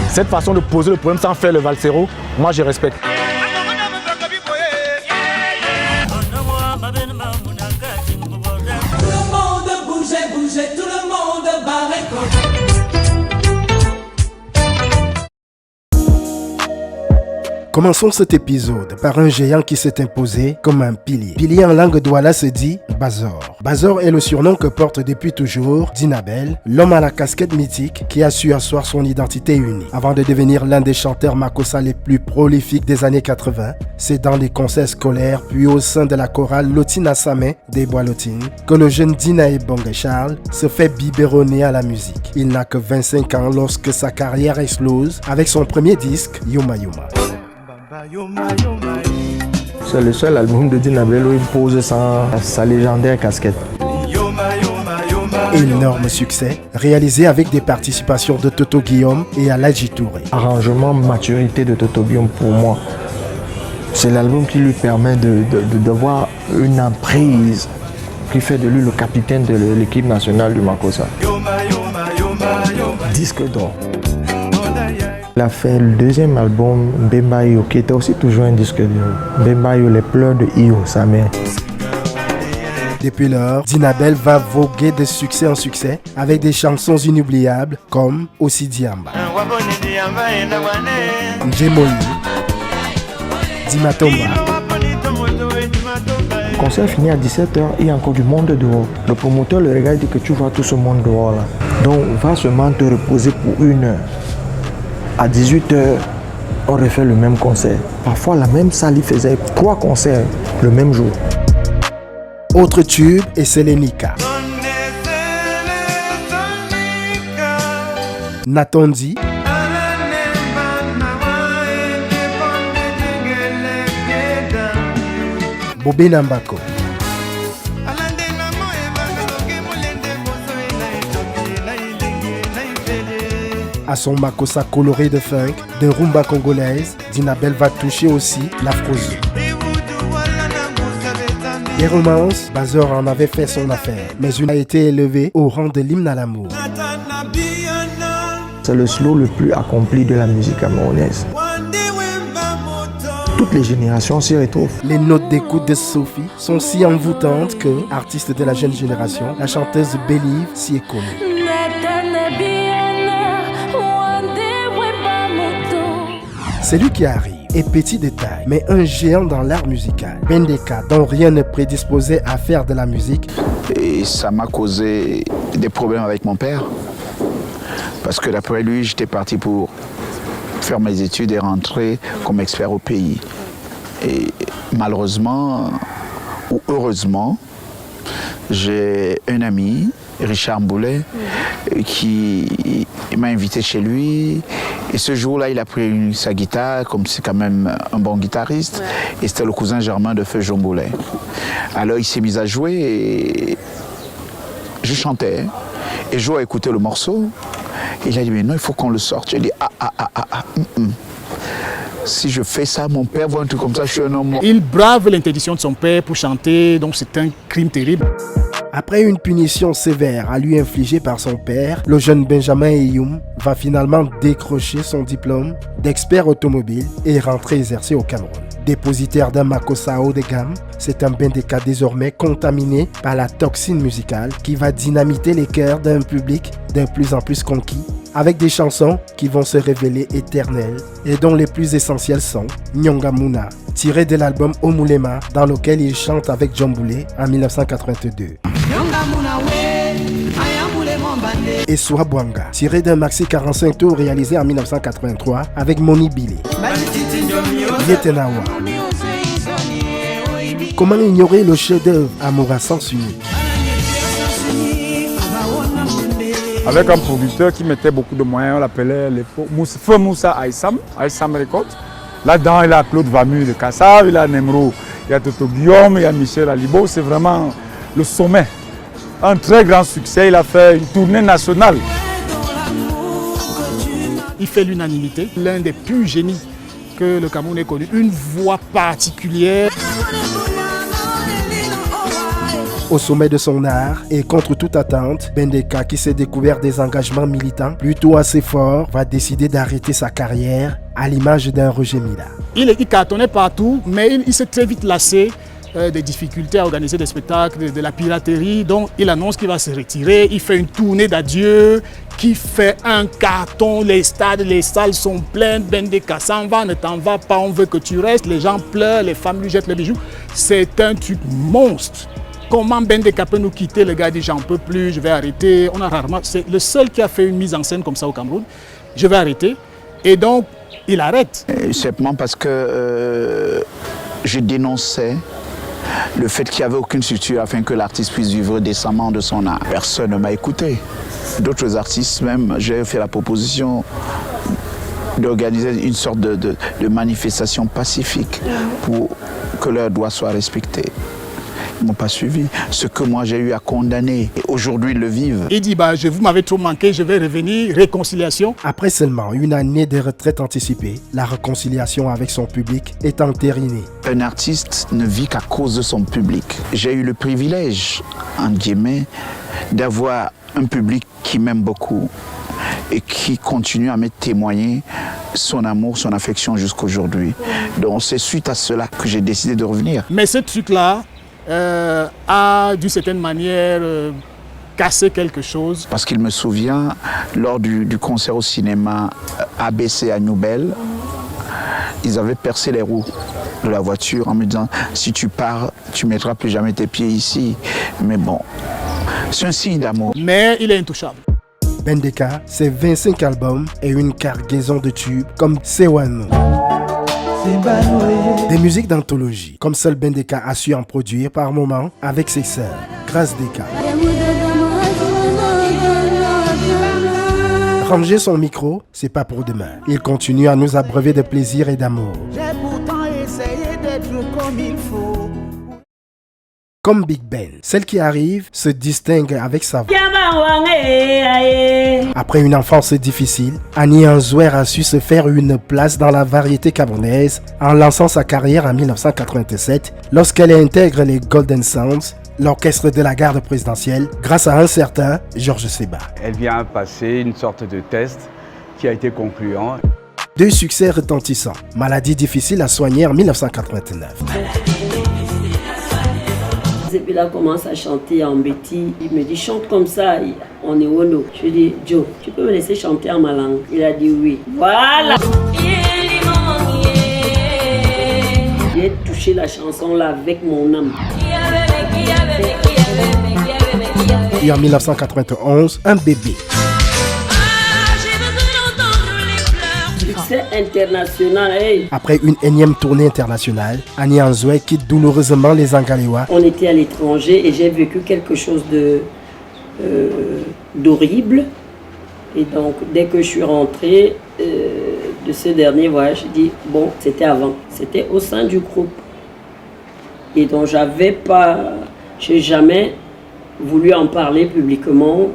Cette façon de poser le problème sans faire le valsero, moi je respecte. Tout le monde bougeait, tout le monde barrait. Commençons cet épisode par un géant qui s'est imposé comme un pilier. Pilier en langue douala se dit Bazor. Bazor est le surnom que porte depuis toujours Dinabel, l'homme à la casquette mythique qui a su asseoir son identité unique. Avant de devenir l'un des chanteurs makossa les plus prolifiques des années 80, c'est dans les concerts scolaires puis au sein de la chorale Lotina Samé des Bois Lotine que le jeune Dina Ebonge Charles se fait biberonner à la musique. Il n'a que 25 ans lorsque sa carrière explose avec son premier disque Yoma Yoma. C'est le seul album de Dinabel où il pose sa légendaire casquette. Énorme succès, réalisé avec des participations de Toto Guillaume et Aladji Touré. Arrangement, maturité de Toto Guillaume pour moi. C'est l'album qui lui permet d'avoir une emprise qui fait de lui le capitaine de l'équipe nationale du Makossa. Disque d'or. Il a fait le deuxième album, Bembayo, qui était aussi toujours un disque d'or. Bembayo, les pleurs de Iyo, sa mère. Depuis lors, Dinabel va voguer de succès en succès avec des chansons inoubliables comme Ossi Diamba, Njemoli, Dimatomba. Le concert finit à 17h, il y a encore du monde dehors. Le promoteur le regarde et dit que tu vois tout ce monde dehors là. Donc va seulement te reposer pour 1 heure. À 18h, on refait le même concert. Parfois, la même salle, il faisait 3 concerts le même jour. Autre tube est Selenika. Natondi. Bobé Nambako. À son makossa coloré de funk, de rumba congolaise, Dinabel va toucher aussi l'afrozouk. Les romances, Bazor en avait fait son affaire, mais une a été élevée au rang de l'hymne à l'amour. C'est le slow le plus accompli de la musique camerounaise. Toutes les générations s'y retrouvent. Les notes d'écoute de Sophie sont si envoûtantes que, artiste de la jeune génération, la chanteuse Believe s'y est connue. C'est lui qui arrive, et petit détail, mais un géant dans l'art musical. Bendeka, dont rien ne prédisposait à faire de la musique. Et ça m'a causé des problèmes avec mon père. Parce que d'après lui, j'étais parti pour faire mes études et rentrer comme expert au pays. Et malheureusement, ou heureusement, j'ai un ami, Richard Mboulet, qui m'a invité chez lui. Et ce jour-là, il a pris sa guitare, comme c'est quand même un bon guitariste. Et c'était le cousin germain de Feu Jean Mboulet. Alors il s'est mis à jouer et je chantais. Et Joe a écouté le morceau. Il a dit, mais non, il faut qu'on le sorte. J'ai dit, Si je fais ça, mon père voit un truc comme ça, je suis un homme. Il brave l'interdiction de son père pour chanter, donc c'est un crime terrible. Après une punition sévère à lui infligée par son père, le jeune Benjamin Eyoum va finalement décrocher son diplôme d'expert automobile et rentrer exercer au Cameroun. Dépositaire d'un makossa haut de gamme, c'est un Bendeka désormais contaminé par la toxine musicale qui va dynamiter les cœurs d'un public de plus en plus conquis, avec des chansons qui vont se révéler éternelles et dont les plus essentielles sont Nyongamuna, tiré de l'album Omulema, dans lequel il chante avec John Boulay en 1982. Et Swabwanga, tiré d'un maxi 45 tours réalisé en 1983 avec Moni Billy. Yetenawa. Comment ignorer le chef-d'œuvre Amoura Sens Unique? Avec un producteur qui mettait beaucoup de moyens, on l'appelait Feu Moussa Aïssam Records. Là-dedans, il y a Claude Vamu de Kassav, il y a Nemro, il y a Toto Guillaume, il y a Michel Alibo. C'est vraiment le sommet. Un très grand succès, il a fait une tournée nationale. Il fait l'unanimité, l'un des plus génies que le Cameroun ait connu. Une voix particulière. Au sommet de son art et contre toute attente, Bendeka, qui s'est découvert des engagements militants plutôt assez forts, va décider d'arrêter sa carrière à l'image d'un Roger Mila. Il cartonnait partout, mais il s'est très vite lassé des difficultés à organiser des spectacles, de la piraterie. Donc il annonce qu'il va se retirer, il fait une tournée d'adieu, qui fait un carton, les stades, les salles sont pleines, Bendeka s'en va, ne t'en va pas, on veut que tu restes, les gens pleurent, les femmes lui jettent les bijoux. C'est un truc monstre. Comment Bendeka peut nous quitter? Le gars dit j'en peux plus, je vais arrêter. On a rarement, c'est le seul qui a fait une mise en scène comme ça au Cameroun. Je vais arrêter. Et donc il arrête. Simplement parce que je dénonçais le fait qu'il n'y avait aucune structure afin que l'artiste puisse vivre décemment de son art. Personne ne m'a écouté. D'autres artistes même, j'ai fait la proposition d'organiser une sorte de manifestation pacifique pour que leurs droits soient respectés. Ils ne m'ont pas suivi. Ce que moi j'ai eu à condamner, aujourd'hui ils le vivent. Il dit vous m'avez trop manqué, je vais revenir, réconciliation. Après seulement une année de retraite anticipée, la réconciliation avec son public est entérinée. Un artiste ne vit qu'à cause de son public. J'ai eu le privilège, en guillemets, d'avoir un public qui m'aime beaucoup et qui continue à me témoigner son amour, son affection jusqu'aujourd'hui. Donc c'est suite à cela que j'ai décidé de revenir. Mais ce truc-là a d'une certaine manière cassé quelque chose. Parce qu'il me souvient, lors du concert au cinéma ABC à Nouvelle, ils avaient percé les roues de la voiture en me disant si tu pars, tu ne mettras plus jamais tes pieds ici. Mais bon, c'est un signe d'amour. Mais il est intouchable. Bendeka, c'est 25 albums et une cargaison de tubes comme Sewano. Des musiques d'anthologie, comme seul Bendeka a su en produire par moments avec ses sœurs, Grâce Deka. Ranger son micro, c'est pas pour demain. Il continue à nous abreuver de plaisir et d'amour. J'ai pourtant essayé d'être comme il faut. Comme Big Ben, celle qui arrive se distingue avec sa voix. Après une enfance difficile, Annie Anzouer a su se faire une place dans la variété camerounaise en lançant sa carrière en 1987 lorsqu'elle intègre les Golden Sounds, l'orchestre de la garde présidentielle, grâce à un certain Georges Seba. Elle vient passer une sorte de test qui a été concluant. 2 succès retentissants, Maladie difficile à soigner en 1989. Et puis là, commence à chanter en Betty. Il me dit, chante comme ça, on est wono. Je lui dis, Joe, tu peux me laisser chanter en ma langue? Il a dit oui. Voilà! J'ai touché la chanson là avec mon âme. Et en 1991, un bébé. Succès international, hey. Après une énième tournée internationale, Annie Anzouer quitte douloureusement les Angalewa. On était à l'étranger et j'ai vécu quelque chose d'horrible. Et donc, dès que je suis rentrée de ce dernier voyage, j'ai dit, bon, c'était avant. C'était au sein du groupe. Et donc, j'ai jamais voulu en parler publiquement.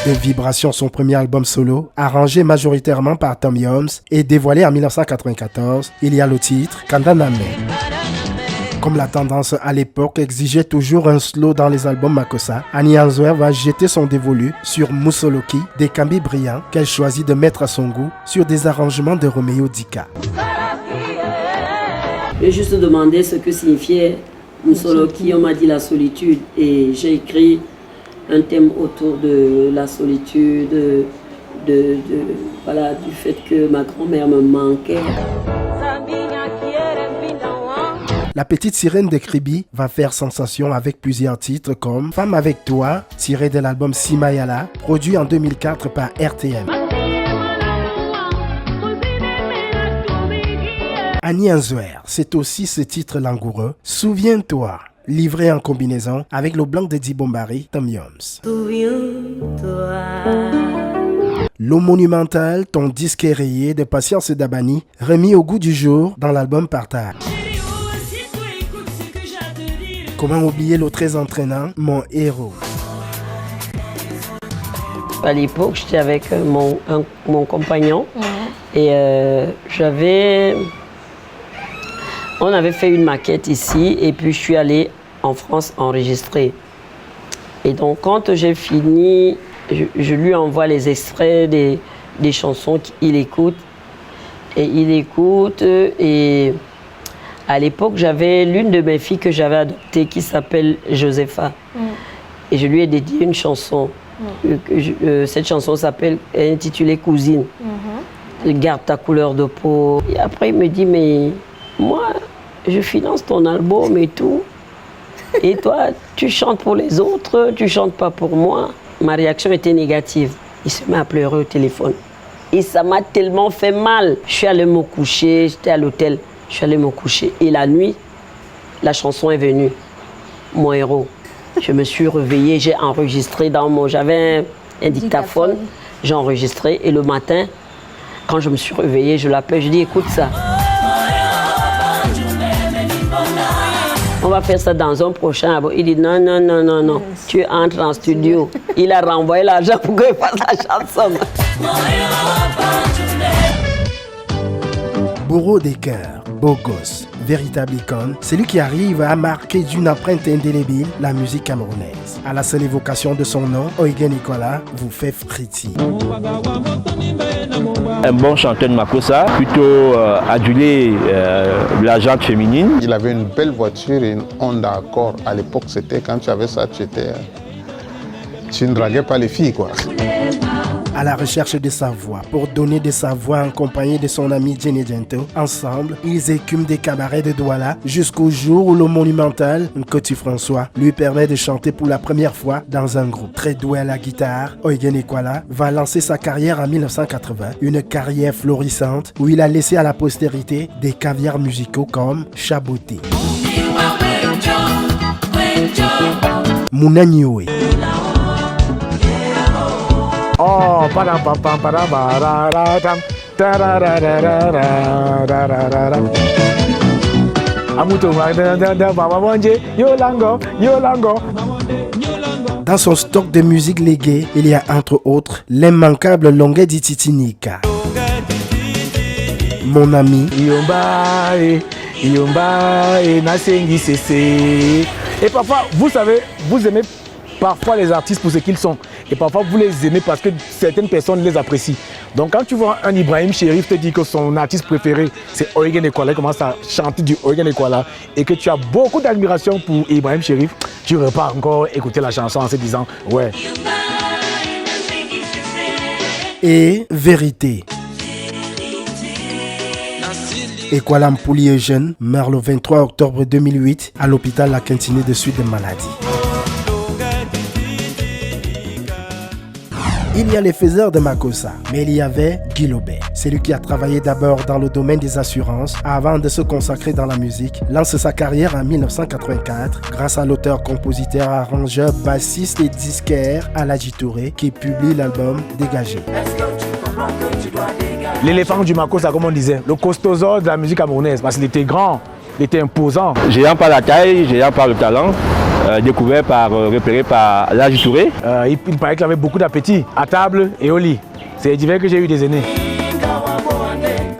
De Vibration, son premier album solo, arrangé majoritairement par Tom Yoms et dévoilé en 1994, il y a le titre Kandaname. Comme la tendance à l'époque exigeait toujours un slow dans les albums Makossa, Annie Anzouer va jeter son dévolu sur Musoloki, des cambis brillants qu'elle choisit de mettre à son goût sur des arrangements de Roméo Dika. J'ai juste demandé ce que signifiait Musoloki, on m'a dit la solitude et j'ai écrit un thème autour de la solitude, voilà, du fait que ma grand-mère me manquait. La petite sirène de Kribi va faire sensation avec plusieurs titres comme Femme avec toi, tiré de l'album Simayala, produit en 2004 par RTM. Annie Anzouer, c'est aussi ce titre langoureux, Souviens-toi, livré en combinaison avec le blanc de Dibombari, Tom Yoms. L'eau monumentale, ton disque est rayé de Patience Dabani, remis au goût du jour dans l'album Partage. Comment oublier le très entraînant, Mon héros. À l'époque, j'étais avec mon compagnon et j'avais On avait fait une maquette ici et puis je suis allée en France enregistrer. Et donc quand j'ai fini, je lui envoie les extraits des chansons qu'il écoute. Et il écoute et à l'époque j'avais l'une de mes filles que j'avais adoptée qui s'appelle Josepha. Et je lui ai dédié une chanson. Cette chanson est intitulée Cousine. Garde ta couleur de peau. Et après il me dit mais moi je finance ton album et tout. Et toi tu chantes pour les autres, tu chantes pas pour moi. Ma réaction était négative. Il se met à pleurer au téléphone. Et ça m'a tellement fait mal. Je suis allée me coucher, j'étais à l'hôtel. Je suis allée me coucher. Et la nuit, la chanson est venue. Mon héros. Je me suis réveillée, j'ai enregistré j'avais un dictaphone. J'ai enregistré. Et le matin, quand je me suis réveillée, je l'appelle, je dis écoute ça. On va faire ça dans un prochain album. Il dit non. Tu entres en studio. Il a renvoyé l'argent pour qu'il fasse la chanson. Bourreau des cœurs, beau gosse, véritable icône, c'est lui qui arrive à marquer d'une empreinte indélébile la musique camerounaise. À la seule évocation de son nom, Oygen Nicolas vous fait frétiller. Un bon chanteur de Makossa, plutôt adulé de la gente féminine. Il avait une belle voiture et une Honda Accord. À l'époque, c'était quand tu avais ça, tu ne draguais pas les filles, quoi. À la recherche de sa voix, pour donner de sa voix en compagnie de son ami Jenny Gento, ensemble, ils écument des cabarets de Douala jusqu'au jour où le monumental Nkoti François lui permet de chanter pour la première fois dans un groupe. Très doué à la guitare, Oygen Nicolas va lancer sa carrière en 1980, une carrière florissante où il a laissé à la postérité des caviars musicaux comme Chaboté, Mouna Nioué, Oh, padam pam pam padam bararatam tarararararararararam. Amuto baba bonje yolango. Dans son stock de musique léguée, il y a entre autres l'immanquable Longue di Titinika, Mon ami, Yomba et Nasengi Sese. Et parfois, vous savez, vous aimez parfois les artistes pour ce qu'ils sont. Et parfois, vous les aimez parce que certaines personnes les apprécient. Donc, quand tu vois un Ibrahim Chérif te dire que son artiste préféré, c'est Oygen Nicolas, il commence à chanter du Oygen Nicolas, et que tu as beaucoup d'admiration pour Ibrahim Chérif, tu repars encore écouter la chanson en se disant « Ouais ». Et Vérité. Ekwalam Pouli Eugène meurt le 23 octobre 2008 à l'hôpital La Quintinée de suite de maladie. Il y a les faiseurs de Makossa, mais il y avait Guy Lobet. C'est lui qui a travaillé d'abord dans le domaine des assurances avant de se consacrer dans la musique, lance sa carrière en 1984 grâce à l'auteur, compositeur, arrangeur, bassiste et disquaire Aladji Touré qui publie l'album Dégagé. L'éléphant du Makossa, comme on disait, le costosaure de la musique camerounaise, parce qu'il était grand, il était imposant. Géant par la taille, géant par le talent. Découvert repéré par Aladji Touré. Il paraît qu'il avait beaucoup d'appétit, à table et au lit. C'est divers que j'ai eu des aînés.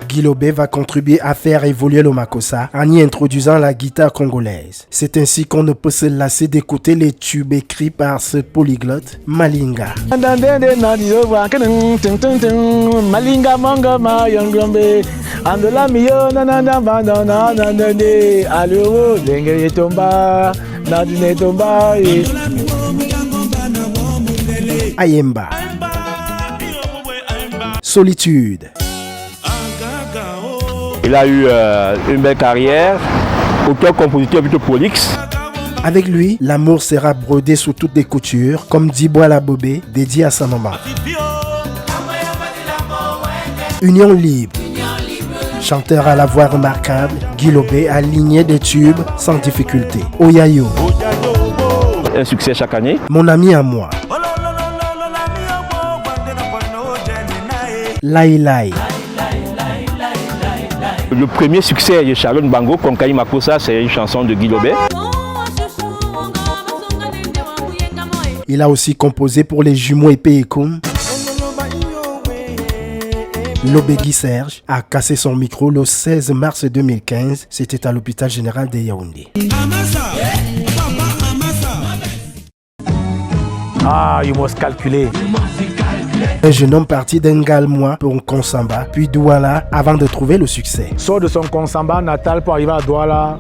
Guy Lobet va contribuer à faire évoluer le Makossa en y introduisant la guitare congolaise. C'est ainsi qu'on ne peut se lasser d'écouter les tubes écrits par ce polyglotte Malinga. Malinga manga mayongombe andola miyo nanana bandana nanane aluro dengere tomba nadine tomba Ayemba, Solitude. Il a eu une belle carrière, auteur-compositeur plutôt prolixe. Avec lui, l'amour sera brodé sous toutes les coutures, comme dit Boala Bobé, dédié à sa maman. Union libre. Chanteur à la voix remarquable, Guy Lobet a aligné des tubes sans difficulté. Oyayo. Un succès chaque année. Mon ami à moi. Lai Lai. Le premier succès de Sharon Bango, Konkai Makossa, c'est une chanson de Guy Lobet. Il a aussi composé pour les jumeaux Epé et Koum, Lobegui Serge a cassé son micro le 16 mars 2015. C'était à l'hôpital général de Yaoundé. Ah, you must calculer. Un jeune homme parti d'Engalmois pour Konsamba, puis Douala, avant de trouver le succès. Sort de son Konsamba natal pour arriver à Douala,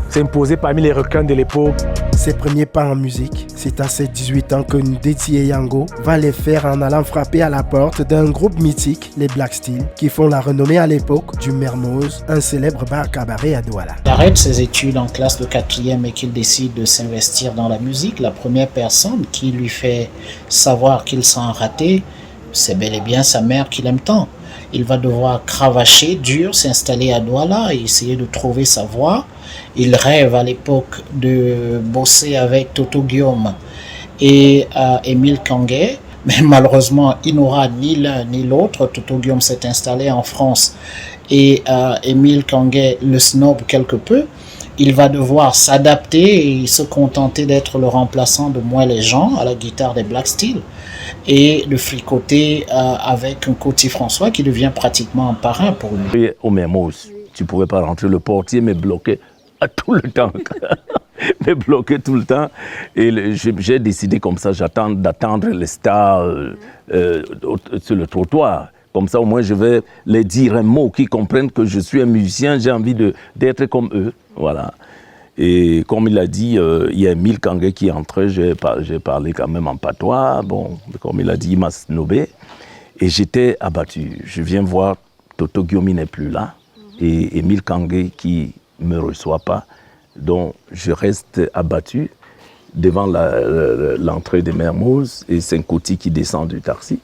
s'imposer parmi les requins de l'époque. Ses premiers pas en musique, c'est à ses 18 ans que Ndeti Yango va les faire en allant frapper à la porte d'un groupe mythique, les Black Steel, qui font la renommée à l'époque du Mermoz, un célèbre bar cabaret à Douala. Il arrête ses études en classe de 4e et qu'il décide de s'investir dans la musique. La première personne qui lui fait savoir qu'il s'en raté, c'est bel et bien sa mère qu'il aime tant. Il va devoir cravacher dur, s'installer à Douala et essayer de trouver sa voie. Il rêve à l'époque de bosser avec Toto Guillaume et Émile Kangué, mais malheureusement, il n'aura ni l'un ni l'autre. Toto Guillaume s'est installé en France et Émile Kangué le snob quelque peu. Il va devoir s'adapter et se contenter d'être le remplaçant de Moi les gens à la guitare des Black Steel et de fricoter avec un Coty François qui devient pratiquement un parrain pour lui. Au Mermoz, tu ne pouvais pas rentrer, le portier me bloquait tout le temps. Me bloquait tout le temps. Et j'ai décidé comme ça, d'attendre les stars sur le trottoir. Comme ça, au moins, je vais les dire un mot, qu'ils comprennent que je suis un musicien, j'ai envie d'être comme eux. Voilà. Et comme il a dit, il y a Émile Kangué qui est entré, j'ai parlé quand même en patois. Bon, comme il a dit, il m'a snobé. Et j'étais abattu. Je viens voir, Toto Guillaume n'est plus là. Et Émile Kangué qui ne me reçoit pas. Donc, je reste abattu devant l'entrée des Mermoz. Et c'est un Coty qui descend du taxi,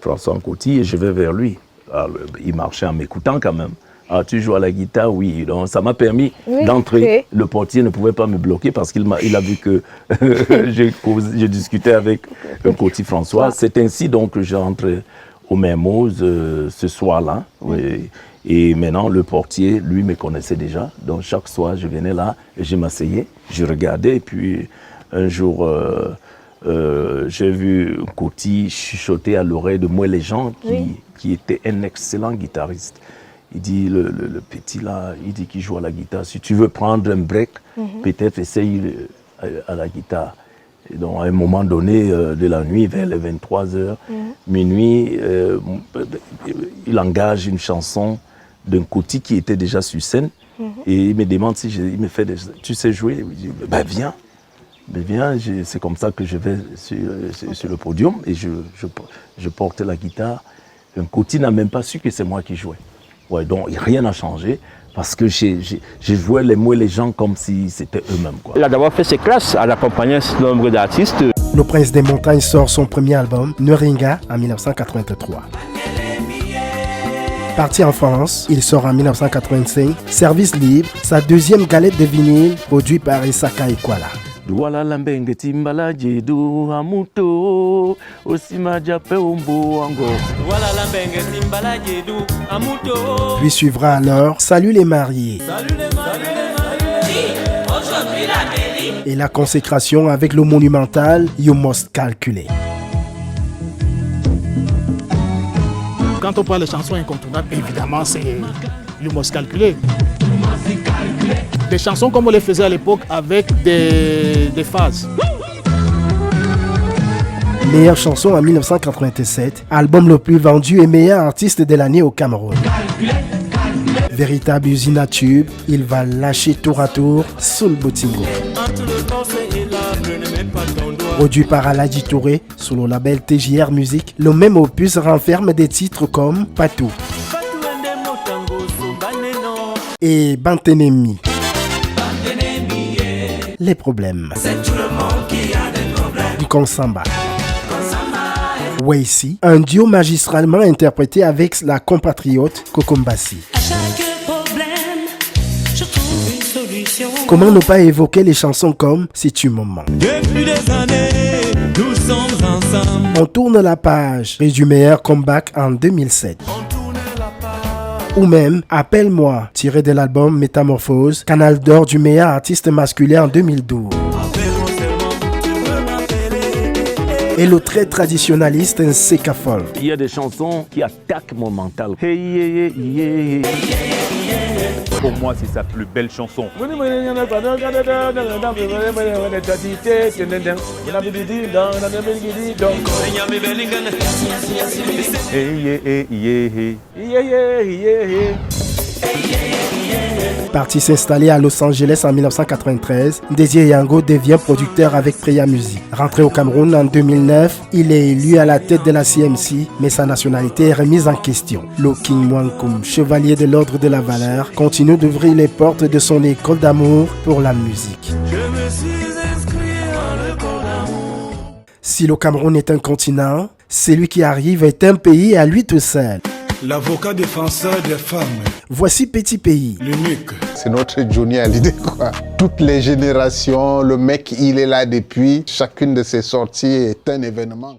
François Coty, et je vais vers lui. Alors, il marchait en m'écoutant quand même. Ah, tu joues à la guitare? Oui. Donc, ça m'a permis d'entrer. Le portier ne pouvait pas me bloquer parce qu'il a vu que je discutais avec Coty François. C'est ainsi donc que j'ai rentré au Mermoz ce soir-là. Oui. Et maintenant, le portier, lui, me connaissait déjà. Donc, chaque soir, je venais là et je m'asseyais, je regardais. Et puis, un jour, j'ai vu Coty chuchoter à l'oreille de Moi les gens, qui était un excellent guitariste. Il dit, le petit là, il dit qu'il joue à la guitare. Si tu veux prendre un break, peut-être essaye à la guitare. Et donc, à un moment donné de la nuit, vers les 23h, minuit, il engage une chanson d'un Coty qui était déjà sur scène. Et il me demande si il me fait tu sais jouer? Je dis, ben viens. Ben viens, c'est comme ça que je vais sur le podium et je porte la guitare. Un Coty n'a même pas su que c'est moi qui jouais. Ouais, donc rien n'a changé parce que j'ai joué les mots et les gens comme si c'était eux-mêmes. Il a d'abord fait ses classes à l'accompagner un nombre d'artistes. Le Prince des Montagnes sort son premier album, Neringa, en 1983. Parti en France, il sort en 1985 Service Libre, sa deuxième galette de vinyle produite par Isaka Ekwala. Douala lambenge timbala jedu amuto osima jape umbo ango. Douala lambenge timbala jedu amuto. Puis suivra alors Salut les mariés. Salut les mariés. Aujourd'hui la mairie. Et la consécration avec le monumental You Must Calculate. Quand on parle de chansons incontournables, évidemment, c'est You Must Calculate. Des chansons comme on les faisait à l'époque avec des phases. Meilleure chanson en 1987, album le plus vendu et meilleur artiste de l'année au Cameroun. Véritable usine à tube, il va lâcher tour à tour Soul Botingo. Produit par Aladji Touré sous le label TJR Music, le même opus renferme des titres comme Patou et Bantenemi. Les problèmes. C'est tout le monde qui a des problèmes. Konsamba. Waisi, un duo magistralement interprété avec la compatriote Kokombasi. À chaque problème, je trouve une solution. Comment ne pas évoquer les chansons comme Si tu me manques. Depuis des années, nous sommes ensemble. On tourne la page et du meilleur comeback en 2007. Ou même Appelle-moi, tiré de l'album Métamorphose, canal d'or du meilleur artiste masculin en 2012. et le très traditionnaliste Nseka Fall. Il y a des chansons qui attaquent mon mental. Hey, yeah, yeah, yeah. Pour moi, c'est sa plus belle chanson. Parti s'installer à Los Angeles en 1993, Désiré Yango devient producteur avec Preya Music. Rentré au Cameroun en 2009, il est élu à la tête de la CMC, mais sa nationalité est remise en question. Lo King Mwankum, chevalier de l'ordre de la valeur, continue d'ouvrir les portes de son école d'amour pour la musique. Je me suis inscrit dans le corps d'amour. Si le Cameroun est un continent, celui qui arrive est un pays à lui tout seul. L'avocat défenseur des femmes. Voici Petit Pays. L'unique. C'est notre Johnny Hallyday, quoi. Toutes les générations, le mec, il est là depuis. Chacune de ses sorties est un événement.